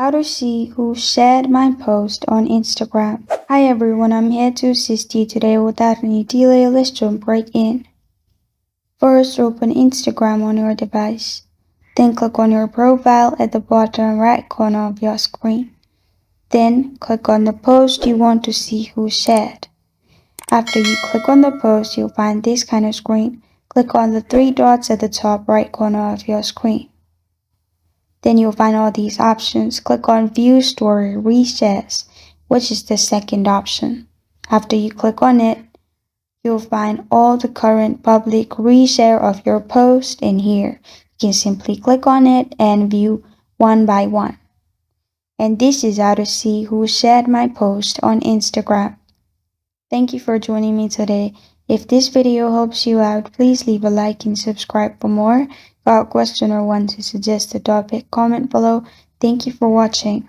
How to see who shared my post on Instagram. Hi everyone, I'm here to assist you today. Without any delay, let's jump right in. First, open Instagram on your device. Then click on your profile at the bottom right corner of your screen. Then click on the post you want to see who shared. After you click on the post, you'll find this kind of screen. Click on the three dots at the top right corner of your screen. Then you'll find all these options. Click on View Story Reshares, which is the second option. After you click on it, you'll find all the current public reshare of your post in here. You can simply click on it and view one by one. And this is how to see who shared my post on Instagram. Thank you for joining me today. If this video helps you out, please leave a like and subscribe for more. Got a question or want to suggest a topic, comment below. Thank you for watching.